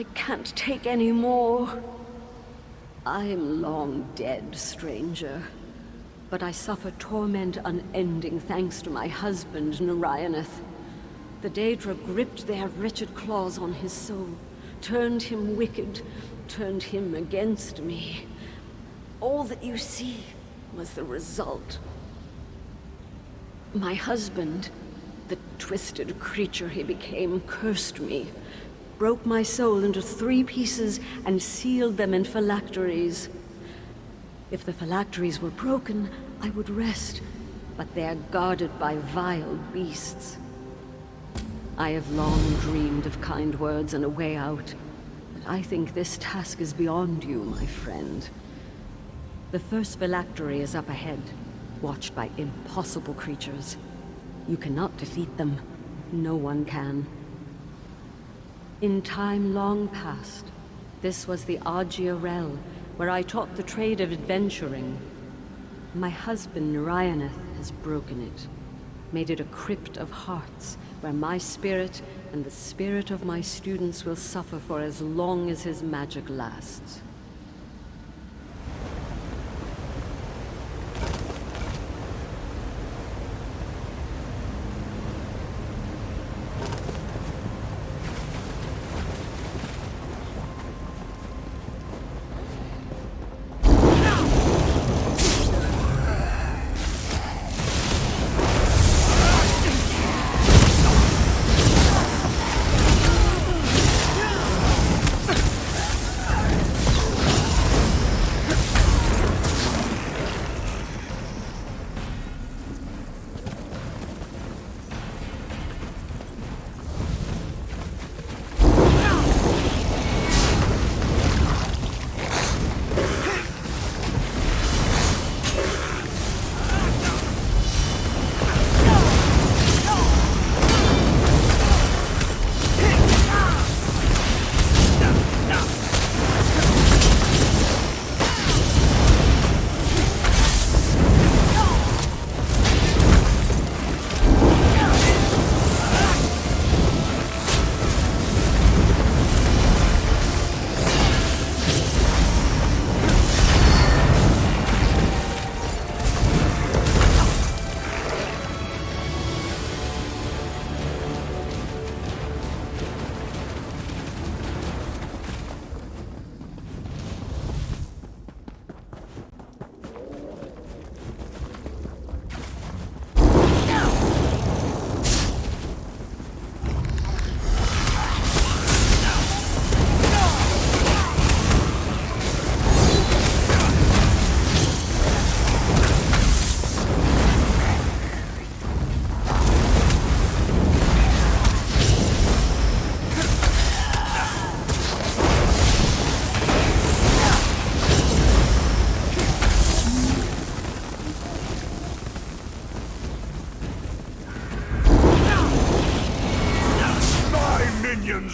I can't take any more. I'm long dead, stranger. But I suffer torment unending thanks to my husband, Narayaneth. The Daedra gripped their wretched claws on his soul, turned him wicked, turned him against me. All that you see was the result. My husband, the twisted creature he became, cursed me, broke my soul into 3 pieces and sealed them in phylacteries. If the phylacteries were broken, I would rest, but they are guarded by vile beasts. I have long dreamed of kind words and a way out, but I think this task is beyond you, my friend. The first phylactery is up ahead, watched by impossible creatures. You cannot defeat them. No one can. In time long past, this was the Agia Rel, where I taught the trade of adventuring. My husband, Narayaneth, has broken it, made it a Crypt of Hearts, where my spirit and the spirit of my students will suffer for as long as his magic lasts.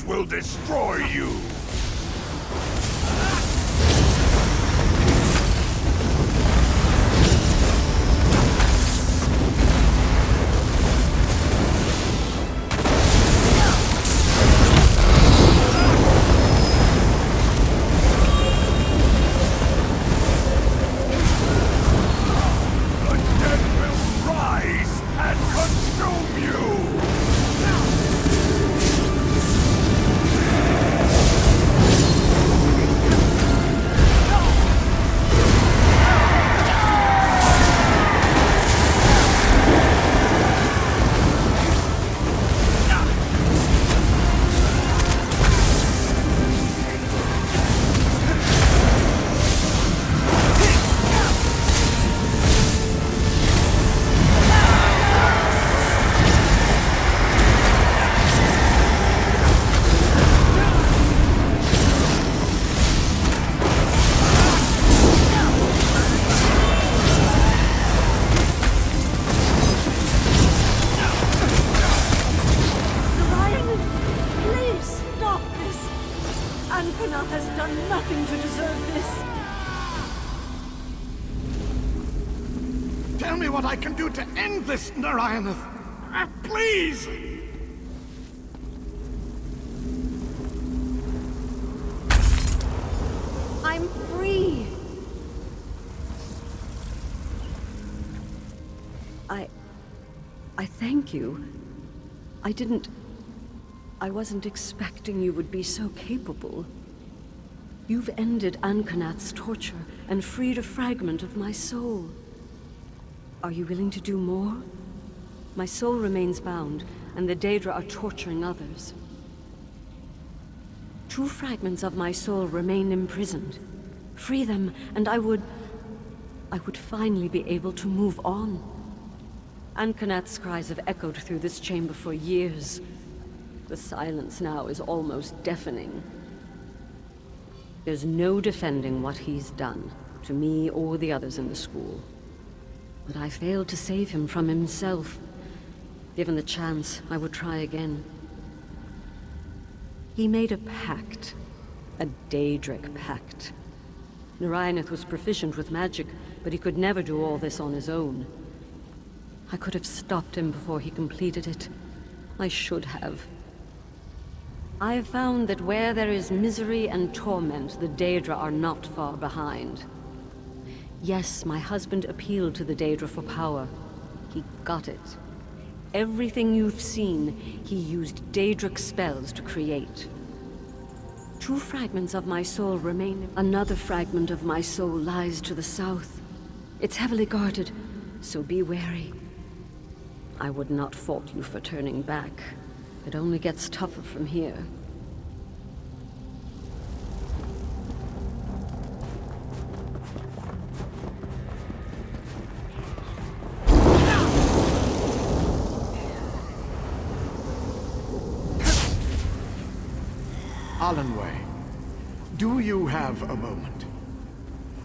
Will destroy you! The dead will rise and consume you! has done nothing to deserve this. Tell me what I can do to end this, Narayaneth. Please! I'm free! I thank you. I wasn't expecting you would be so capable. You've ended Ankonath's torture and freed a fragment of my soul. Are you willing to do more? My soul remains bound, and the Daedra are torturing others. 2 fragments of my soul remain imprisoned. Free them, and I would finally be able to move on. Ankonath's cries have echoed through this chamber for years. The silence now is almost deafening. There's no defending what he's done, to me or the others in the school. But I failed to save him from himself. Given the chance, I would try again. He made a pact. A Daedric pact. Narayaneth was proficient with magic, but he could never do all this on his own. I could have stopped him before he completed it. I should have. I have found that where there is misery and torment, the Daedra are not far behind. Yes, my husband appealed to the Daedra for power. He got it. Everything you've seen, he used Daedric spells to create. 2 fragments of my soul remain. Another fragment of my soul lies to the south. It's heavily guarded, so be wary. I would not fault you for turning back. It only gets tougher from here. Alanwe, do you have a moment?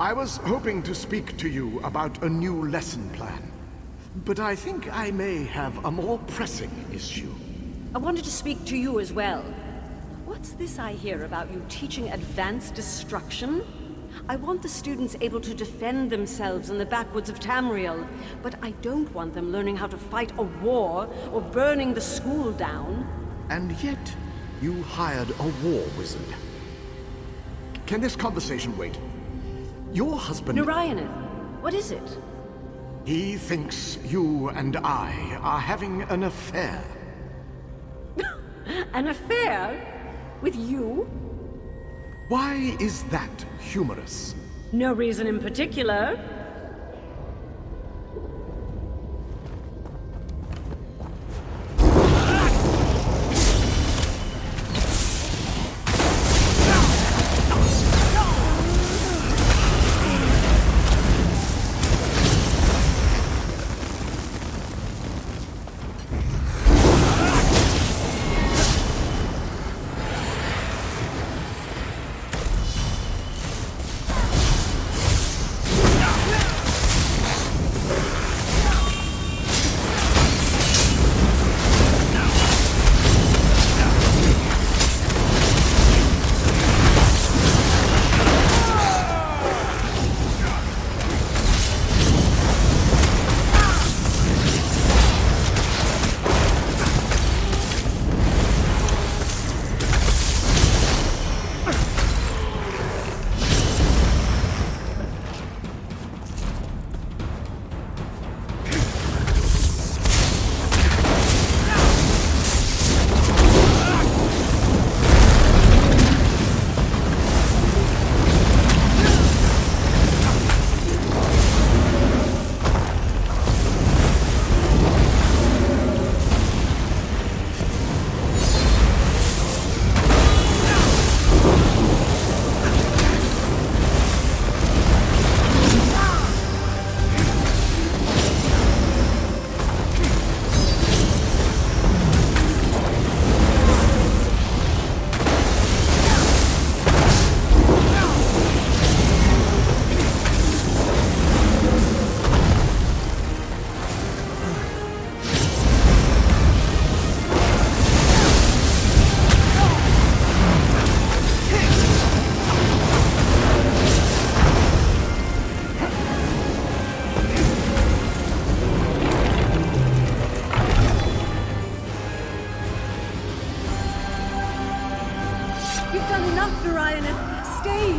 I was hoping to speak to you about a new lesson plan, but I think I may have a more pressing issue. I wanted to speak to you as well. What's this I hear about you teaching advanced destruction? I want the students able to defend themselves in the backwoods of Tamriel, but I don't want them learning how to fight a war or burning the school down. And yet, you hired a war wizard. Can this conversation wait? Your husband... Narayaneth, what is it? He thinks you and I are having an affair. An affair? With you? Why is that humorous? No reason in particular.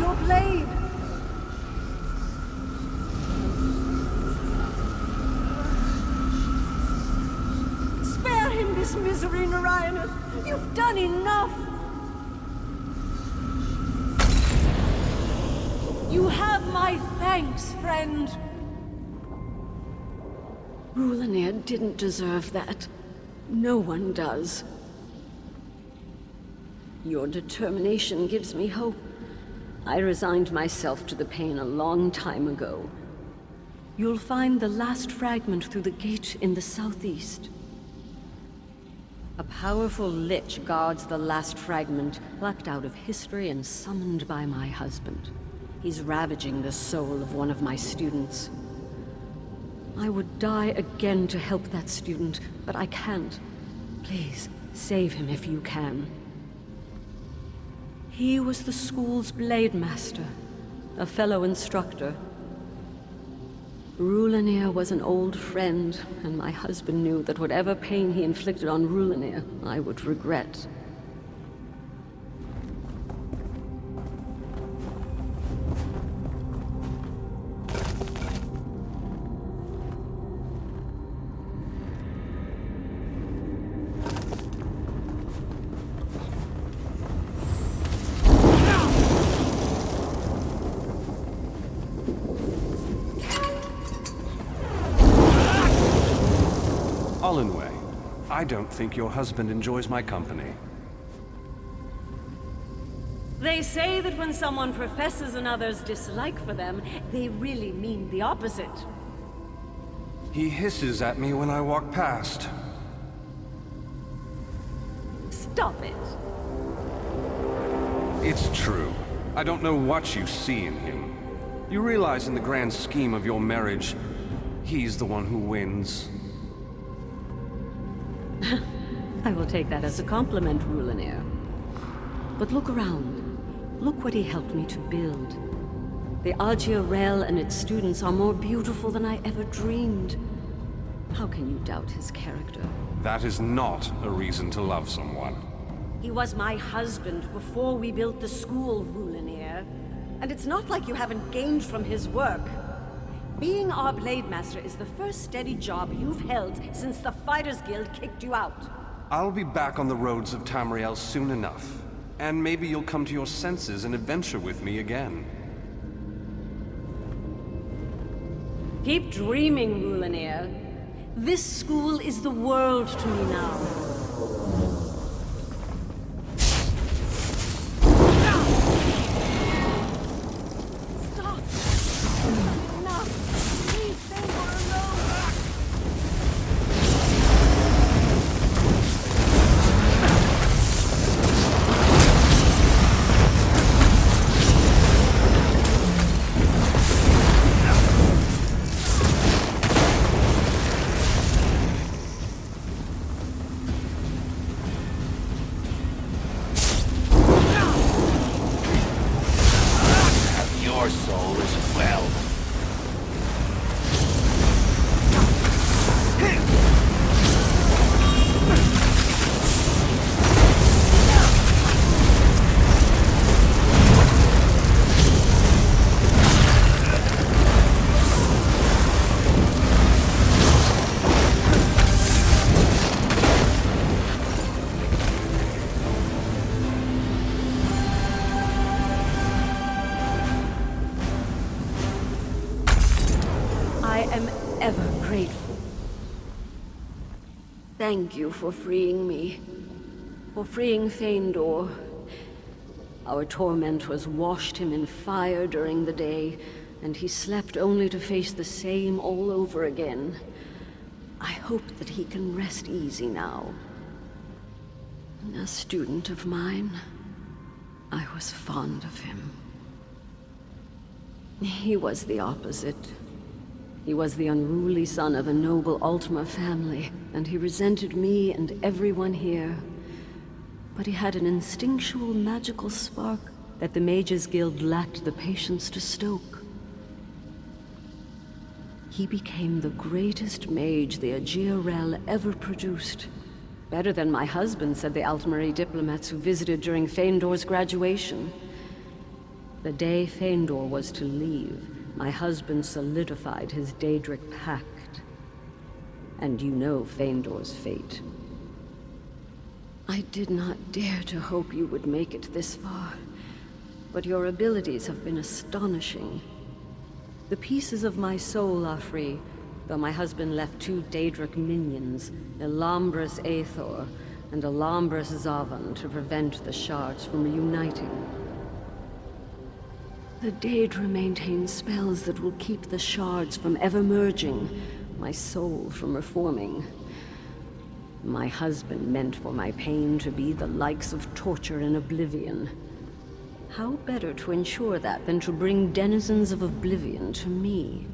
your blade! Spare him this misery, Narayanus! You've done enough! You have my thanks, friend! Rulanir didn't deserve that. No one does. Your determination gives me hope. I resigned myself to the pain a long time ago. You'll find the last fragment through the gate in the southeast. A powerful lich guards the last fragment, plucked out of history and summoned by my husband. He's ravaging the soul of one of my students. I would die again to help that student, but I can't. Please, save him if you can. He was the school's blade master, a fellow instructor. Rulanir was an old friend, and my husband knew that whatever pain he inflicted on Rulanir, I would regret. Alanwe, I don't think your husband enjoys my company. They say that when someone professes another's dislike for them, they really mean the opposite. He hisses at me when I walk past. Stop it. It's true. I don't know what you see in him. You realize in the grand scheme of your marriage, he's the one who wins. I will take that as a compliment, Rulanir. But look around. Look what he helped me to build. The Agia Rel and its students are more beautiful than I ever dreamed. How can you doubt his character? That is not a reason to love someone. He was my husband before we built the school, Rulanir. And it's not like you haven't gained from his work. Being our Blade Master is the first steady job you've held since the Fighters Guild kicked you out. I'll be back on the roads of Tamriel soon enough. And maybe you'll come to your senses and adventure with me again. Keep dreaming, Rulanir. This school is the world to me now. Stop! Enough! Leave Fëanor alone! Your soul as well. I am ever grateful. Thank you for freeing me. For freeing Fëanor. Our tormentors washed him in fire during the day, and he slept only to face the same all over again. I hope that he can rest easy now. A student of mine, I was fond of him. He was the opposite. He was the unruly son of a noble Ultima family, and he resented me and everyone here. But he had an instinctual magical spark that the Mages Guild lacked the patience to stoke. He became the greatest mage the Agia Rel ever produced. Better than my husband, said the Altmeri diplomats who visited during Fëanor's graduation. The day Feindor was to leave, my husband solidified his Daedric pact. And you know Feindor's fate. I did not dare to hope you would make it this far, but your abilities have been astonishing. The pieces of my soul are free, though my husband left 2 Daedric minions, Elambris Aethor and Elambris Zavan, to prevent the shards from reuniting. The Daedra maintain spells that will keep the shards from ever merging, my soul from reforming. My husband meant for my pain to be the likes of torture and oblivion. How better to ensure that than to bring denizens of oblivion to me?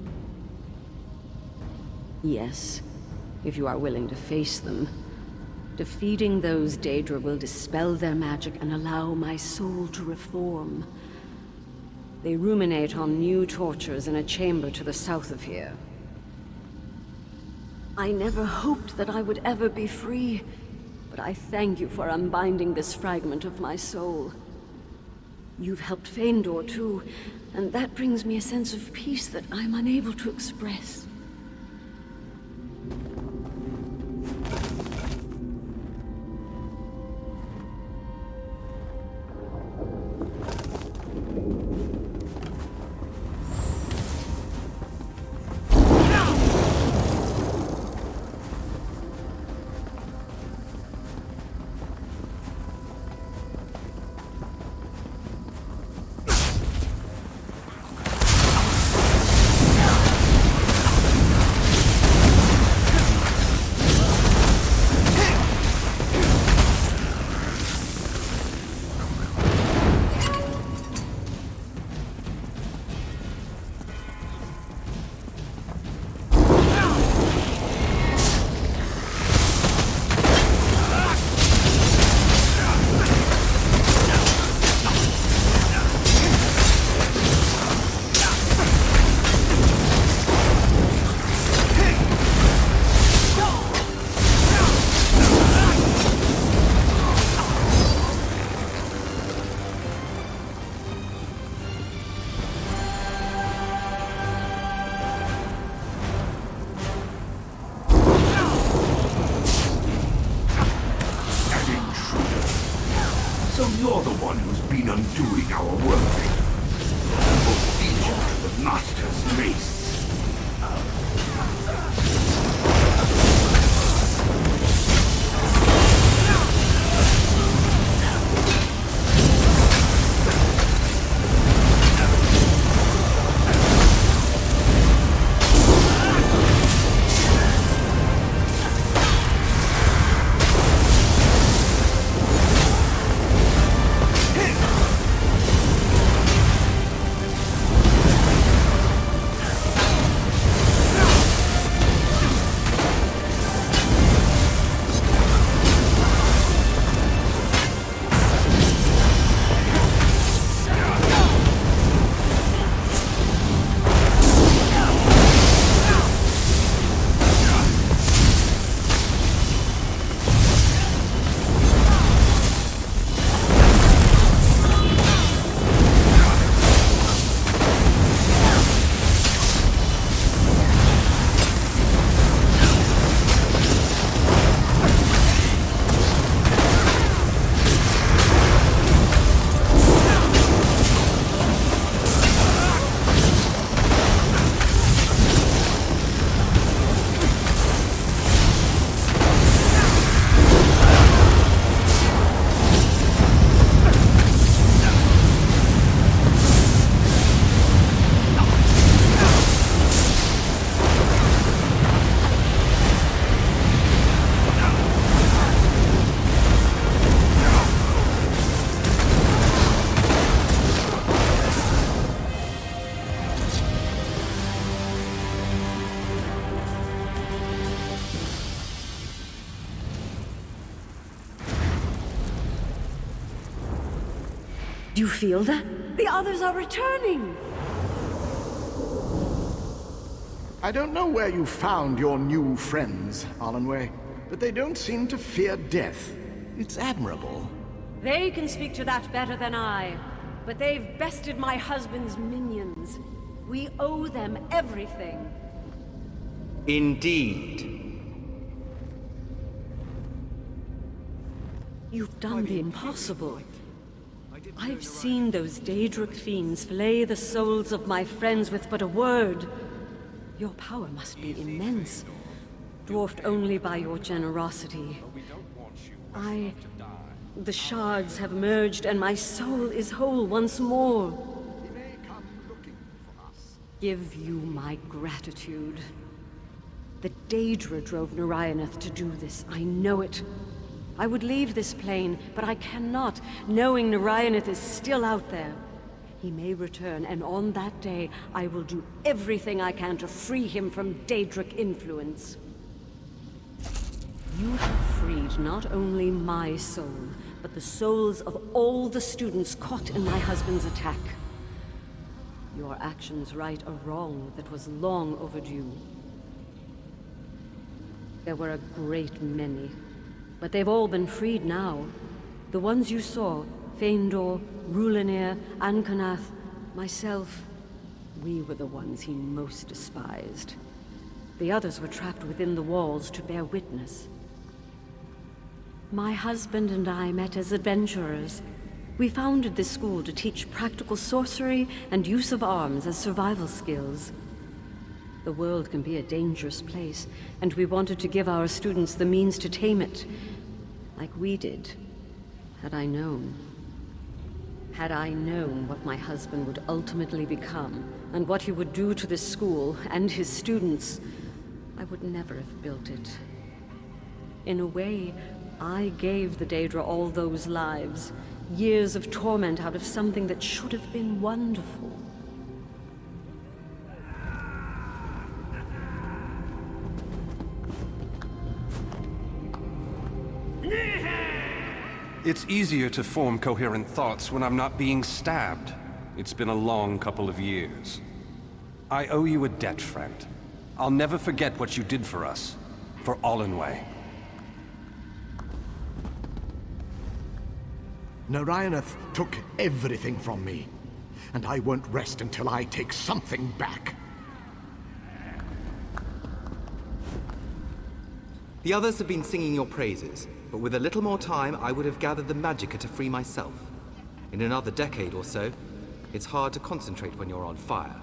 Yes, if you are willing to face them. Defeating those Daedra will dispel their magic and allow my soul to reform. They ruminate on new tortures in a chamber to the south of here. I never hoped that I would ever be free, but I thank you for unbinding this fragment of my soul. You've helped Feindor too, and that brings me a sense of peace that I'm unable to express. So you're the one who's been undoing our work. Obedient to the Master's mace. Do you feel that? The others are returning! I don't know where you found your new friends, Alanwe, but they don't seem to fear death. It's admirable. They can speak to that better than I. but they've bested my husband's minions. We owe them everything. Indeed. You've done the impossible. I've seen those Daedric fiends fillet the souls of my friends with but a word. Your power must be immense, dwarfed only by your generosity. The shards have merged and my soul is whole once more. He may come looking for us. Give you my gratitude. The Daedra drove Narayaneth to do this, I know it. I would leave this plane, but I cannot, knowing Narayaneth is still out there. He may return, and on that day, I will do everything I can to free him from Daedric influence. You have freed not only my soul, but the souls of all the students caught in my husband's attack. Your actions right a wrong that was long overdue. There were a great many, but they've all been freed now. The ones you saw, Feindor, Rulinir, Ankonath, myself, we were the ones he most despised. The others were trapped within the walls to bear witness. My husband and I met as adventurers. We founded this school to teach practical sorcery and use of arms as survival skills. The world can be a dangerous place, and we wanted to give our students the means to tame it, like we did, had I known. Had I known what my husband would ultimately become, and what he would do to this school and his students, I would never have built it. In a way, I gave the Daedra all those lives, years of torment out of something that should have been wonderful. It's easier to form coherent thoughts when I'm not being stabbed. It's been a long couple of years. I owe you a debt, friend. I'll never forget what you did for us. For Alanwe. Narayaneth took everything from me, and I won't rest until I take something back. The others have been singing your praises, but with a little more time, I would have gathered the magicka to free myself. In another decade or so, it's hard to concentrate when you're on fire.